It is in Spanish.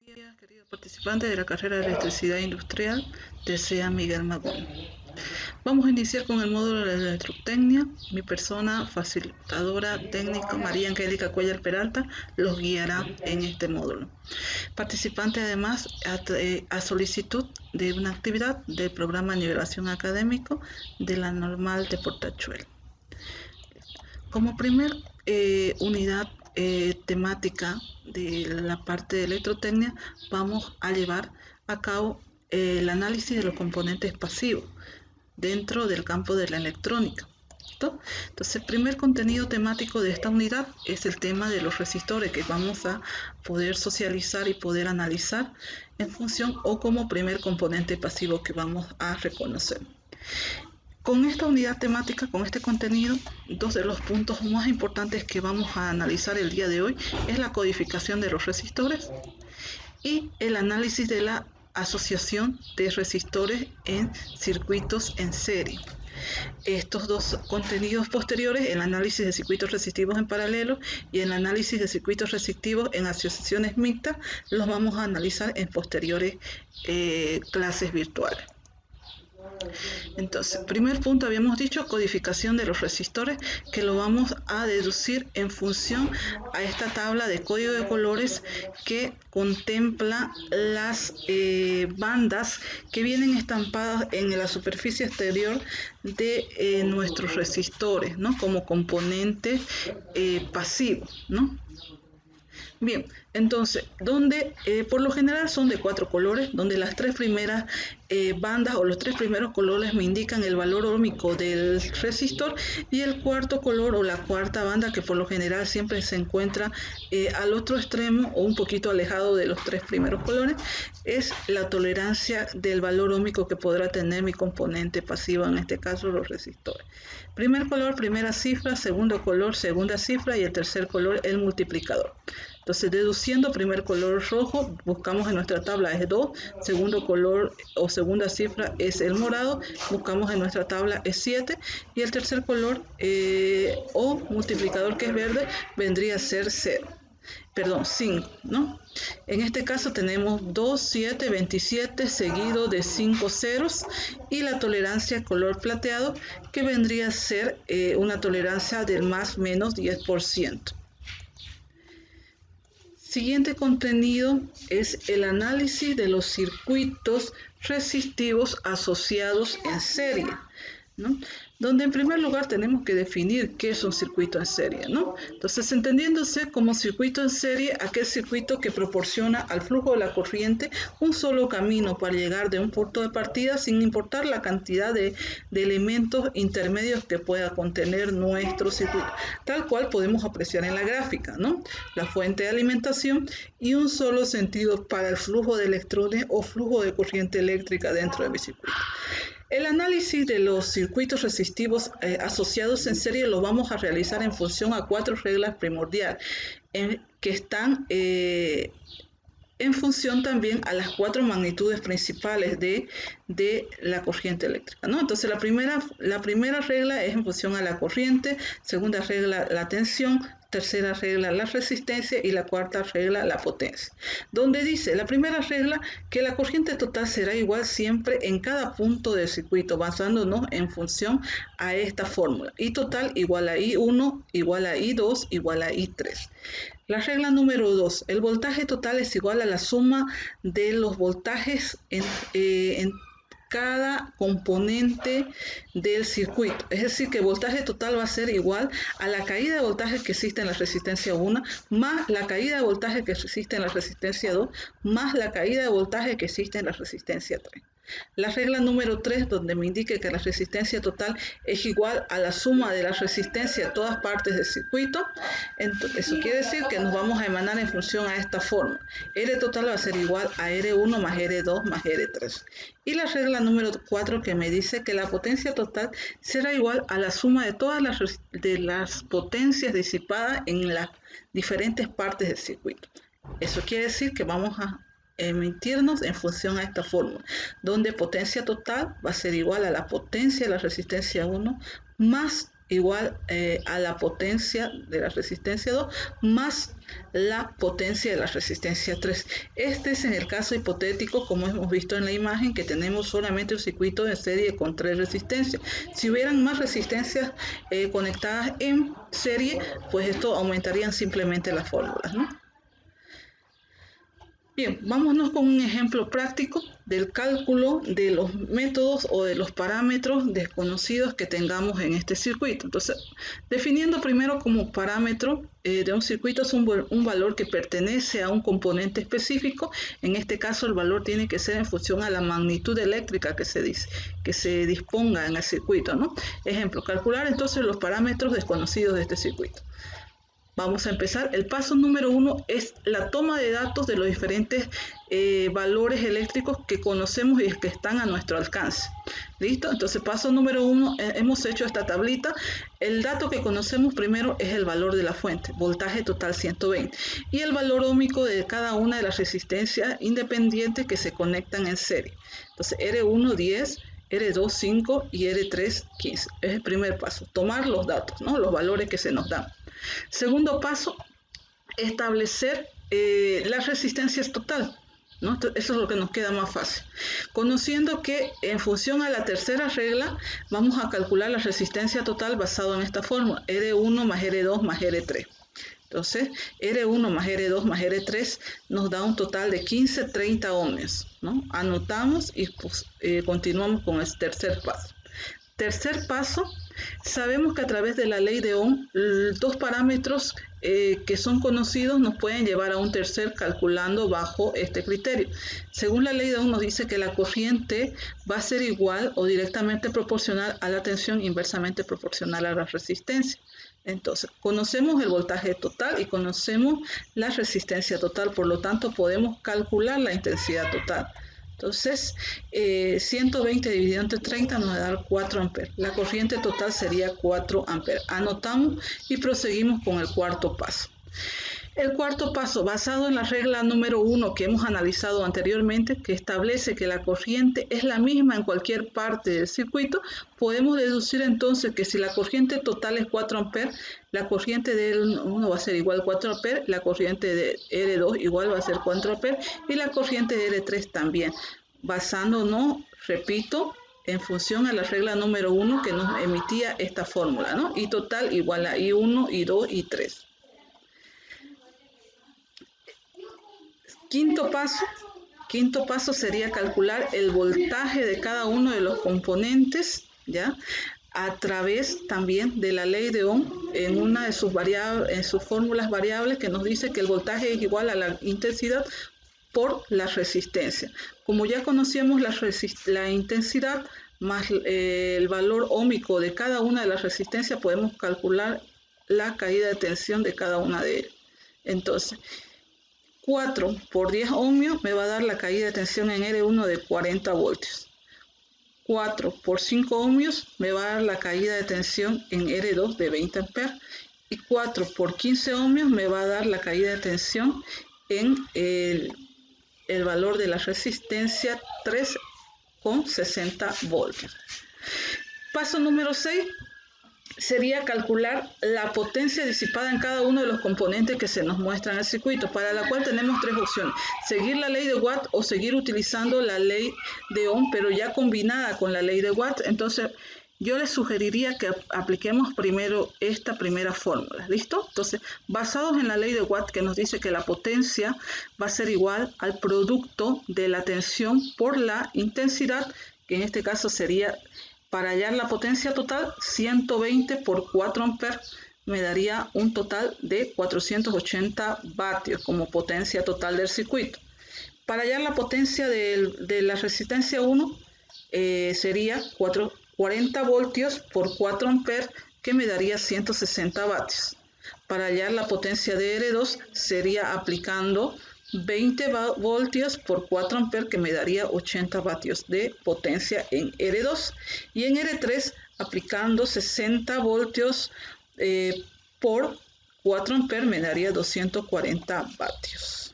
Días, queridos participantes de la carrera de Electricidad Industrial de SEA Miguel Magón. Vamos a iniciar con el módulo de electrotecnia. Mi persona facilitadora técnica María Angélica Cuellar Peralta los guiará en este módulo. Participante además a solicitud de una actividad del programa de nivelación académico de la Normal de Portachuelo. Como primer unidad temática de la parte de electrotecnia, vamos a llevar a cabo el análisis de los componentes pasivos dentro del campo de la electrónica. Entonces, el primer contenido temático de esta unidad es el tema de los resistores, que vamos a poder socializar y poder analizar en función o como primer componente pasivo que vamos a reconocer. Con esta unidad temática, con este contenido, dos de los puntos más importantes que vamos a analizar el día de hoy es la codificación de los resistores y el análisis de la asociación de resistores en circuitos en serie. Estos dos contenidos posteriores, el análisis de circuitos resistivos en paralelo y el análisis de circuitos resistivos en asociaciones mixtas, los vamos a analizar en posteriores clases virtuales. Entonces, primer punto, habíamos dicho codificación de los resistores, que lo vamos a deducir en función a esta tabla de código de colores que contempla las bandas que vienen estampadas en la superficie exterior de nuestros resistores, ¿no? Como componente pasivo, ¿no? Bien, entonces, donde por lo general son de 4 colores, donde las 3 primeras bandas o los 3 primeros colores me indican el valor ohmico del resistor, y el cuarto color o la cuarta banda, que por lo general siempre se encuentra al otro extremo o un poquito alejado de los 3 primeros colores, es la tolerancia del valor ohmico que podrá tener mi componente pasivo, en este caso los resistores. Primer color, primera cifra; segundo color, segunda cifra; y el tercer color, el multiplicador. Entonces, deduciendo, primer color rojo, buscamos en nuestra tabla es 2, segundo color o segunda cifra es el morado, buscamos en nuestra tabla es 7, y el tercer color o multiplicador, que es verde, vendría a ser 5, ¿no? En este caso tenemos 2, 7, 27 seguido de 5 ceros, y la tolerancia color plateado, que vendría a ser una tolerancia del más menos 10%. Siguiente contenido es el análisis de los circuitos resistivos asociados en serie, ¿no? Donde en primer lugar tenemos que definir qué es un circuito en serie, ¿no? Entonces, entendiéndose como circuito en serie aquel circuito que proporciona al flujo de la corriente un solo camino para llegar de un punto de partida, sin importar la cantidad de elementos intermedios que pueda contener nuestro circuito, tal cual podemos apreciar en la gráfica, ¿no? La fuente de alimentación y un solo sentido para el flujo de electrones o flujo de corriente eléctrica dentro de mi circuito. El análisis de los circuitos resistivos asociados en serie lo vamos a realizar en función a 4 reglas primordiales, que están en función también a las 4 magnitudes principales de la corriente eléctrica, ¿no? Entonces, la primera regla es en función a la corriente; segunda regla, la tensión; tercera regla, la resistencia; y la cuarta regla, la potencia. Donde dice la primera regla que la corriente total será igual siempre en cada punto del circuito, basándonos en función a esta fórmula: I total igual a I1 igual a I2 igual a I3. La regla número 2, el voltaje total es igual a la suma de los voltajes en cada componente del circuito. Es decir, que el voltaje total va a ser igual a la caída de voltaje que existe en la resistencia 1, más la caída de voltaje que existe en la resistencia 2, más la caída de voltaje que existe en la resistencia 3. La regla número 3, donde me indique que la resistencia total es igual a la suma de la resistencia a todas partes del circuito. Entonces, eso quiere decir que nos vamos a emanar en función a esta fórmula. R total va a ser igual a R1 más R2 más R3. Y la regla número 4, que me dice que la potencia total será igual a la suma de todas las potencias disipadas en las diferentes partes del circuito. Eso quiere decir que vamos a emitirnos en función a esta fórmula, donde potencia total va a ser igual a la potencia de la resistencia 1 más igual a la potencia de la resistencia 2 más la potencia de la resistencia 3. Este es en el caso hipotético, como hemos visto en la imagen, que tenemos solamente un circuito de serie con 3 resistencias. Si hubieran más resistencias conectadas en serie, pues esto aumentarían simplemente las fórmulas, ¿no? Bien, vámonos con un ejemplo práctico del cálculo de los métodos o de los parámetros desconocidos que tengamos en este circuito. Entonces, definiendo primero como parámetro de un circuito es un valor que pertenece a un componente específico. En este caso, el valor tiene que ser en función a la magnitud eléctrica que se disponga en el circuito, ¿no? Ejemplo, calcular entonces los parámetros desconocidos de este circuito. Vamos a empezar. El paso número 1 es la toma de datos de los diferentes valores eléctricos que conocemos y que están a nuestro alcance. ¿Listo? Entonces, paso número 1, hemos hecho esta tablita. El dato que conocemos primero es el valor de la fuente, voltaje total 120, y el valor óhmico de cada una de las resistencias independientes que se conectan en serie. Entonces, R1 10, R2 5 y R3 15. Es el primer paso, tomar los datos, ¿no? Los valores que se nos dan. Segundo paso, establecer las resistencias total, ¿no? Eso es lo que nos queda más fácil. Conociendo que en función a la tercera regla, vamos a calcular la resistencia total basado en esta fórmula, R1 más R2 más R3. Entonces, R1 más R2 más R3 nos da un total de 1530 ohmios, ¿no? Anotamos y pues, continuamos con el tercer paso. Tercer paso, sabemos que a través de la ley de Ohm, dos parámetros que son conocidos nos pueden llevar a un tercer calculando bajo este criterio. Según la ley de Ohm nos dice que la corriente va a ser igual o directamente proporcional a la tensión, inversamente proporcional a la resistencia. Entonces, conocemos el voltaje total y conocemos la resistencia total, por lo tanto podemos calcular la intensidad total. Entonces, 120 dividido entre 30 nos va a dar 4 amperes. La corriente total sería 4 amperes. Anotamos y proseguimos con el cuarto paso. El cuarto paso, basado en la regla número 1 que hemos analizado anteriormente, que establece que la corriente es la misma en cualquier parte del circuito, podemos deducir entonces que si la corriente total es 4 amperes, la corriente de R1 va a ser igual a 4 amperes, la corriente de R2 igual va a ser 4 amperes y la corriente de R3 también, basándonos, repito, en función a la regla número 1 que nos emitía esta fórmula, ¿no? I total igual a I1, I2, I3. Quinto paso sería calcular el voltaje de cada uno de los componentes, ¿ya? A través también de la ley de Ohm en una de sus fórmulas variables que nos dice que el voltaje es igual a la intensidad por la resistencia. Como ya conocíamos la intensidad más el valor óhmico de cada una de las resistencias, podemos calcular la caída de tensión de cada una de ellas. Entonces, 4 por 10 ohmios me va a dar la caída de tensión en R1 de 40 voltios. 4 por 5 ohmios me va a dar la caída de tensión en R2 de 20 amperes. Y 4 por 15 ohmios me va a dar la caída de tensión en el valor de la resistencia 3 con 60 voltios. Paso número 6. Sería calcular la potencia disipada en cada uno de los componentes que se nos muestran en el circuito, para la cual tenemos tres opciones: seguir la ley de Watt o seguir utilizando la ley de Ohm, pero ya combinada con la ley de Watt. Entonces, yo les sugeriría que apliquemos primero esta primera fórmula, ¿listo? Entonces, basados en la ley de Watt que nos dice que la potencia va a ser igual al producto de la tensión por la intensidad, que en este caso sería, para hallar la potencia total, 120 por 4 amperes me daría un total de 480 vatios como potencia total del circuito. Para hallar la potencia de la resistencia 1 sería 40 voltios por 4 amperes que me daría 160 vatios. Para hallar la potencia de R2 sería aplicando 20 voltios por 4 amperes que me daría 80 vatios de potencia en R2, y en R3 aplicando 60 voltios por 4 amperes me daría 240 vatios.